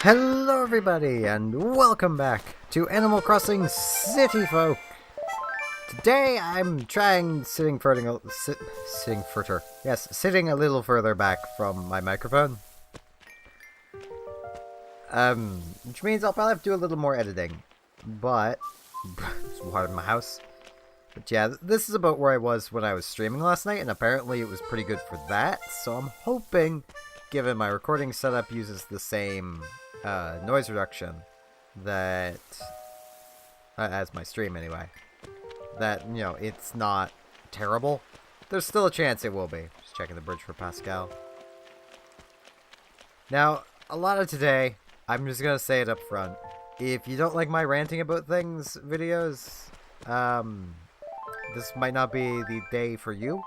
Hello everybody, and welcome back to Animal Crossing City Folk. Today I'm trying sitting a little further back from my microphone. Which means I'll probably have to do a little more editing. But it's hard in my house. But yeah, this is about where I was when I was streaming last night, and apparently it was pretty good for that. So I'm hoping, given my recording setup uses the same noise reduction that as my stream anyway, that, you know, it's not terrible. There's still a chance it will be. Just checking the bridge for Pascal. Now, a lot of today, I'm just gonna say it up front. If you don't like my ranting about things videos, this might not be the day for you.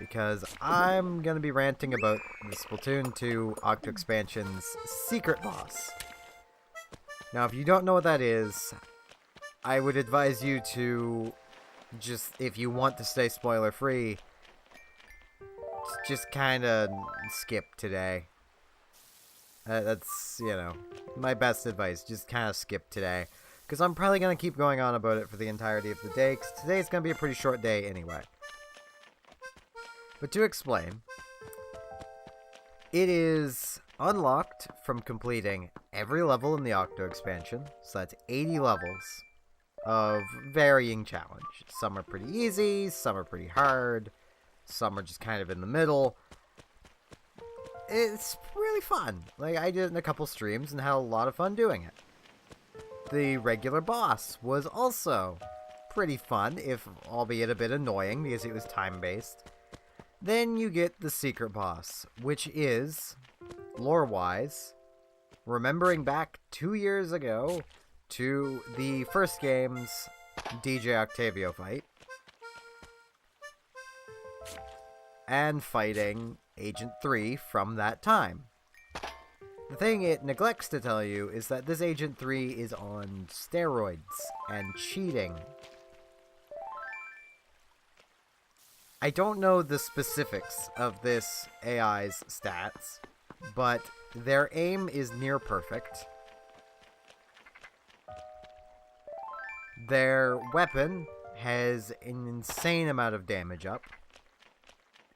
Because I'm gonna be ranting about the Splatoon 2 Octo Expansion's secret boss. Now, if you don't know what that is, I would advise you to just, if you want to stay spoiler free, just kind of skip today. That's, you know, my best advice. Just kind of skip today. Because I'm probably going to keep going on about it for the entirety of the day, because today's going to be a pretty short day anyway. But to explain, it is unlocked from completing every level in the Octo expansion, so that's 80 levels of varying challenge. Some are pretty easy, some are pretty hard, some are just kind of in the middle. It's really fun. Like, I did it in a couple streams and had a lot of fun doing it. The regular boss was also pretty fun, if albeit a bit annoying because it was time-based. Then you get the secret boss, which is, lore-wise, remembering back 2 years ago to the first game's DJ Octavio fight, and fighting Agent 3 from that time. The thing it neglects to tell you is that this Agent 3 is on steroids and cheating. I don't know the specifics of this AI's stats, but their aim is near perfect. Their weapon has an insane amount of damage up,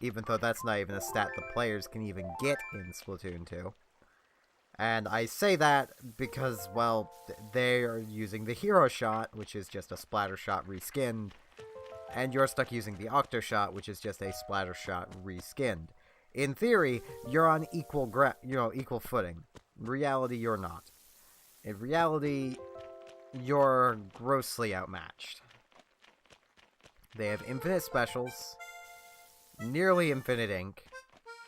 even though that's not even a stat the players can even get in Splatoon 2. And I say that because, well, they are using the hero shot, which is just a splatter shot reskinned, and you're stuck using the Octo Shot, which is just a splatter shot reskinned. In theory, you're on equal footing. In reality, you're not. In reality, you're grossly outmatched. They have infinite specials, nearly infinite ink.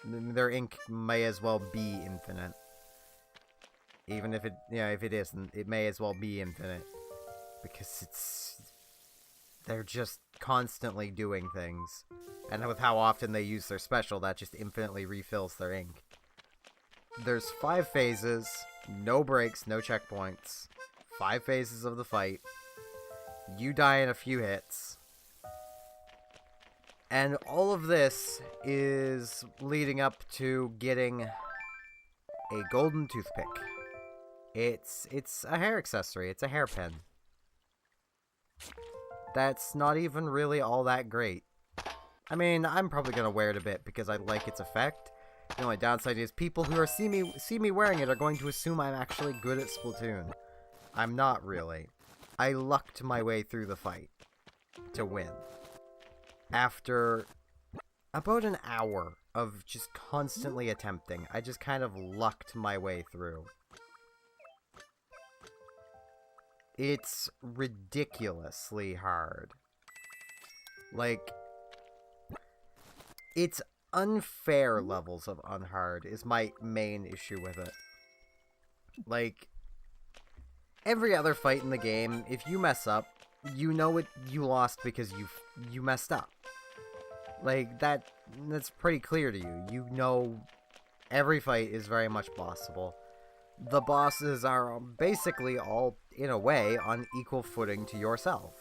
Their ink may as well be infinite. Even if it isn't, it may as well be infinite. Because they're just constantly doing things, and with how often they use their special, that just infinitely refills their ink. There's 5 phases, no breaks, no checkpoints, 5 phases of the fight. You die in a few hits, and all of this is leading up to getting a golden toothpick. It's a hair accessory, it's a hairpin. That's not even really all that great. I mean, I'm probably gonna wear it a bit because I like its effect. The only downside is people who see me wearing it are going to assume I'm actually good at Splatoon. I'm not really. I lucked my way through the fight to win. After about an hour of just constantly attempting, I just kind of lucked my way through. It's ridiculously hard. Like, it's unfair levels of unhard is my main issue with it. Like, every other fight in the game, if you mess up, you know you lost because you messed up. Like, that's pretty clear to you. You know every fight is very much bossable. The bosses are basically all, in a way, on equal footing to yourself.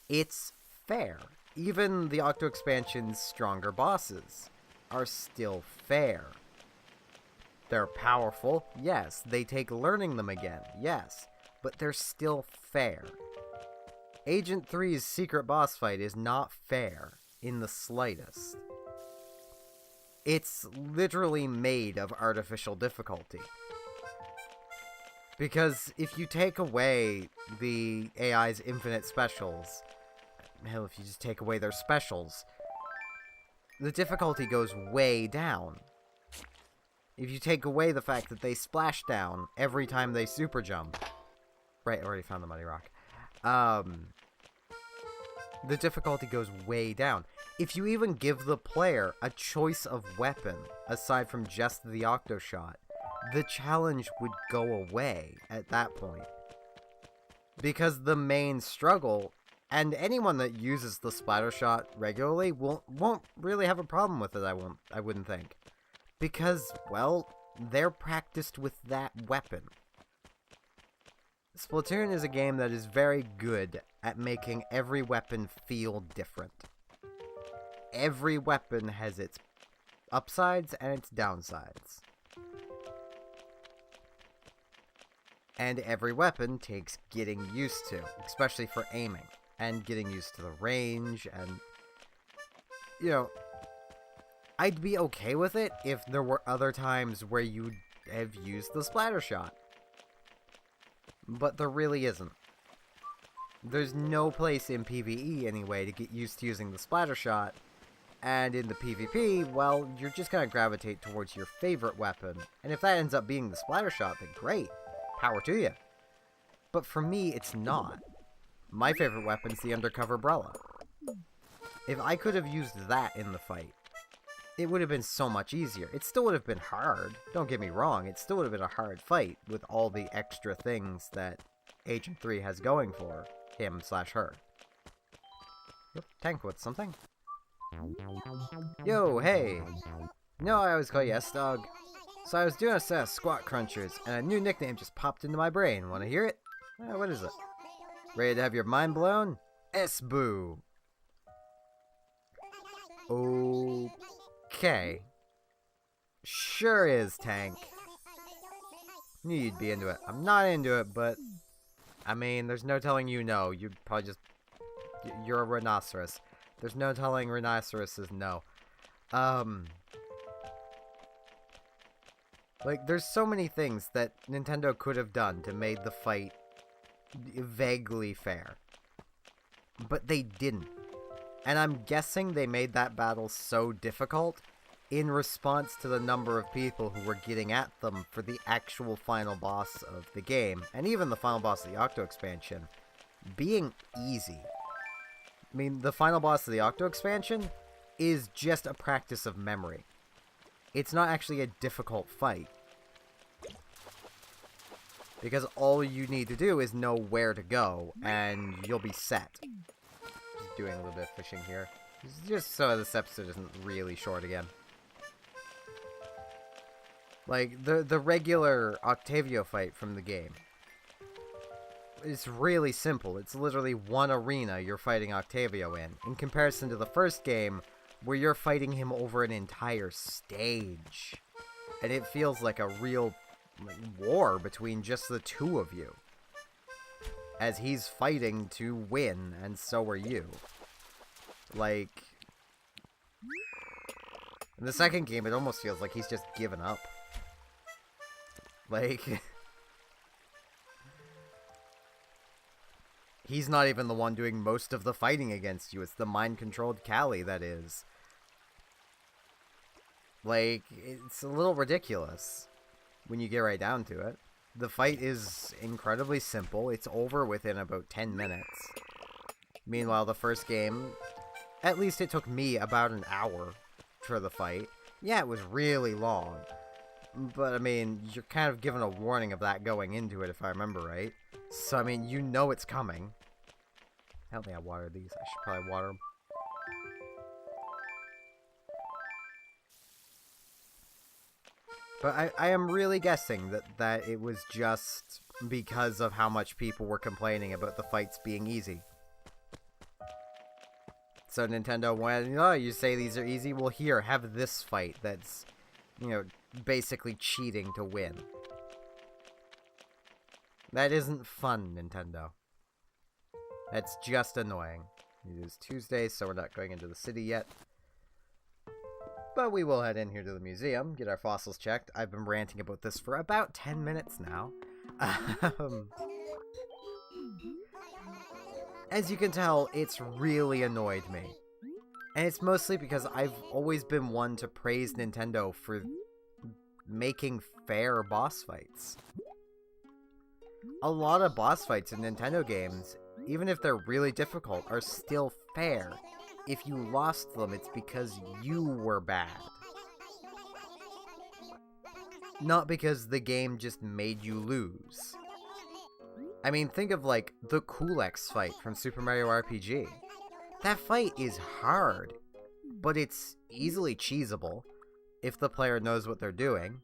It's fair. Even the Octo Expansion's stronger bosses are still fair. They're powerful, yes. They take learning them again, yes. But they're still fair. Agent 3's secret boss fight is not fair in the slightest. It's literally made of artificial difficulty. Because if you take away the AI's infinite specials, hell, if you just take away their specials, the difficulty goes way down. If you take away the fact that they splash down every time they super jump. Right, I already found the Muddy Rock. The difficulty goes way down. If you even give the player a choice of weapon, aside from just the Octo Shot, the challenge would go away at that point. Because the main struggle, and anyone that uses the Splatter Shot regularly won't really have a problem with it, I wouldn't think. Because, well, they're practiced with that weapon. Splatoon is a game that is very good at making every weapon feel different. Every weapon has its upsides and its downsides. And every weapon takes getting used to, especially for aiming, and getting used to the range, and, you know, I'd be okay with it if there were other times where you'd have used the Splatter Shot. But there really isn't. There's no place in PvE, anyway, to get used to using the Splatter Shot, and in the PvP, well, you're just gonna gravitate towards your favorite weapon, and if that ends up being the Splatter Shot, then great. Power to you. But for me, it's not. My favorite weapon's the Undercover Umbrella. If I could have used that in the fight, it would have been so much easier. It still would have been hard, don't get me wrong, it still would have been a hard fight with all the extra things that Agent 3 has going for him/her. Yep, tank with something. Yo, hey! No, I always call you S-Dog. So I was doing a set of squat crunchers, and a new nickname just popped into my brain. Wanna hear it? What is it? Ready to have your mind blown? S-Boo! Okay. Sure is, Tank. Knew you'd be into it. I'm not into it, but... I mean, there's no telling you no. You'd probably just... You're a rhinoceros. There's no telling rhinoceroses no. Like, there's so many things that Nintendo could have done to make the fight vaguely fair. But they didn't. And I'm guessing they made that battle so difficult in response to the number of people who were getting at them for the actual final boss of the game, and even the final boss of the Octo Expansion, being easy. I mean, the final boss of the Octo Expansion is just a practice of memory. It's not actually a difficult fight. Because all you need to do is know where to go, and you'll be set. Just doing a little bit of fishing here. Just so this episode isn't really short again. Like, the regular Octavio fight from the game. It's really simple. It's literally one arena you're fighting Octavio in comparison to the first game, where you're fighting him over an entire stage. And it feels like a real war between just the two of you. As he's fighting to win, and so are you. Like... in the second game, it almost feels like he's just given up. Like... he's not even the one doing most of the fighting against you. It's the mind-controlled Callie that is. Like, it's a little ridiculous when you get right down to it. The fight is incredibly simple. It's over within about 10 minutes. Meanwhile, the first game, at least it took me about an hour for the fight. Yeah, it was really long. But, I mean, you're kind of given a warning of that going into it, if I remember right. So, I mean, you know it's coming. I don't think I watered these. I should probably water them. But I am really guessing that it was just because of how much people were complaining about the fights being easy. So Nintendo went, oh, you say these are easy? Well, here, have this fight that's, you know, basically cheating to win. That isn't fun, Nintendo. That's just annoying. It is Tuesday, so we're not going into the city yet. But we will head in here to the museum, get our fossils checked. I've been ranting about this for about 10 minutes now. As you can tell, it's really annoyed me. And it's mostly because I've always been one to praise Nintendo for making fair boss fights. A lot of boss fights in Nintendo games, even if they're really difficult, are still fair. If you lost them, it's because you were bad. Not because the game just made you lose. I mean, think of, like, the Cool-X fight from Super Mario RPG. That fight is hard, but it's easily cheesable if the player knows what they're doing.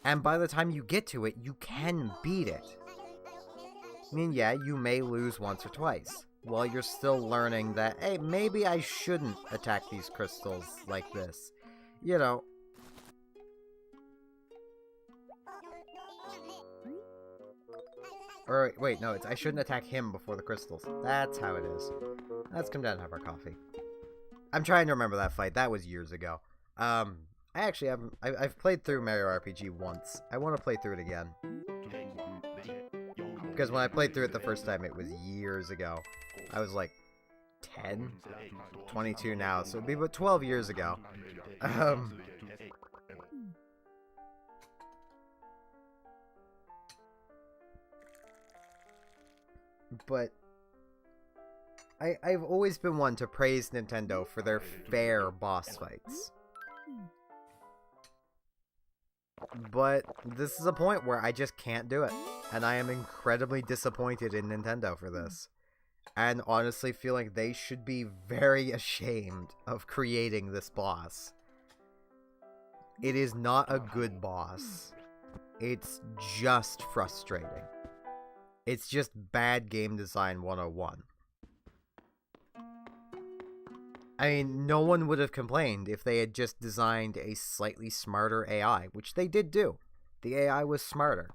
And by the time you get to it, you can beat it. I mean, yeah, you may lose once or twice, while you're still learning that, hey, maybe I shouldn't attack these crystals like this. You know. Or, wait, no, it's I shouldn't attack him before the crystals. That's how it is. Let's come down and have our coffee. I'm trying to remember that fight. That was years ago. I actually haven't... I've played through Mario RPG once. I want to play through it again. Because when I played through it the first time, it was years ago. I was like 10? 22 now, so it'd be about 12 years ago. But I've always been one to praise Nintendo for their fair boss fights. But this is a point where I just can't do it. And I am incredibly disappointed in Nintendo for this. And honestly feel like they should be very ashamed of creating this boss. It is not a good boss. It's just frustrating. It's just bad game design 101. I mean, no one would have complained if they had just designed a slightly smarter AI, which they did do. The AI was smarter.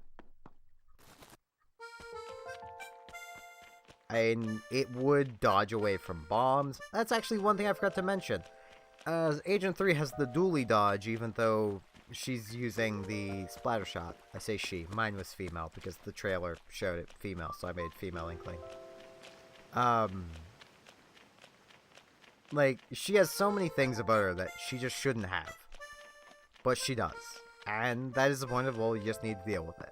And it would dodge away from bombs. That's actually one thing I forgot to mention. Agent 3 has the dually dodge, even though she's using the splatter shot. I say she. Mine was female, because the trailer showed it female, so I made female inkling. Like, she has so many things about her that she just shouldn't have. But she does. And that is the point of, well, you just need to deal with it.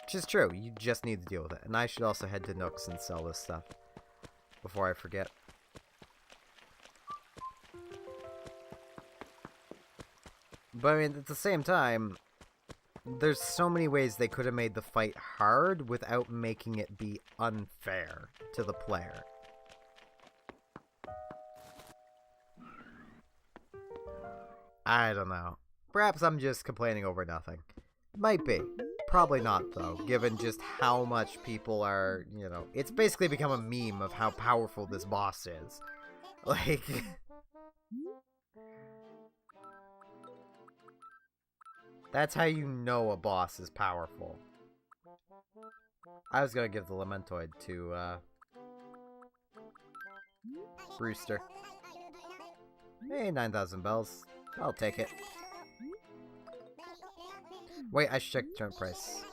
Which is true, you just need to deal with it. And I should also head to Nooks and sell this stuff before I forget. But I mean, at the same time, there's so many ways they could have made the fight hard without making it be unfair to the player. I don't know. Perhaps I'm just complaining over nothing. Might be. Probably not, though, given just how much people are, you know... It's basically become a meme of how powerful this boss is. Like... That's how you know a boss is powerful. I was gonna give the Lamentoid to, Brewster. Hey, 9,000 bells. I'll take it. Wait, I should check the turnip price.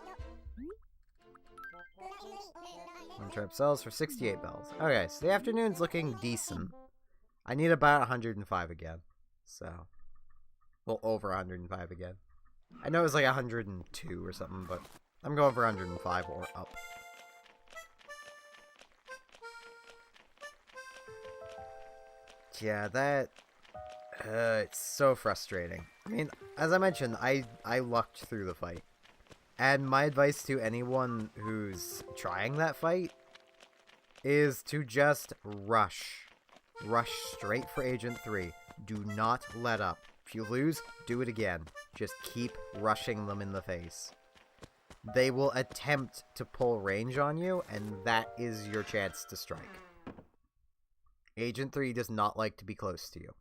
One turnip sells for 68 bells. Okay, so the afternoon's looking decent. I need about 105 again. So, well, over 105 again. I know it was like 102 or something, but I'm going for 105 or up. Yeah, that... it's so frustrating. I mean, as I mentioned, I lucked through the fight. And my advice to anyone who's trying that fight is to just rush. Rush straight for Agent 3. Do not let up. If you lose, do it again. Just keep rushing them in the face. They will attempt to pull range on you, and that is your chance to strike. Agent 3 does not like to be close to you.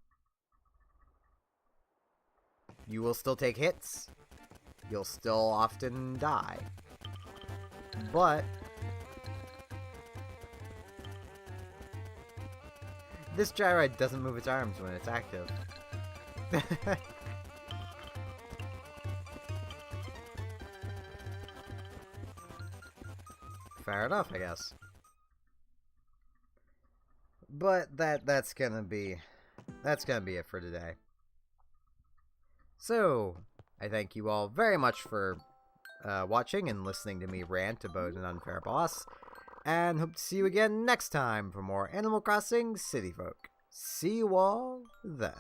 You will still take hits. You'll still often die. But this gyrite doesn't move its arms when it's active. Fair enough, I guess. But that's gonna be it for today. So, I thank you all very much for watching and listening to me rant about an unfair boss, and hope to see you again next time for more Animal Crossing City Folk. See you all then.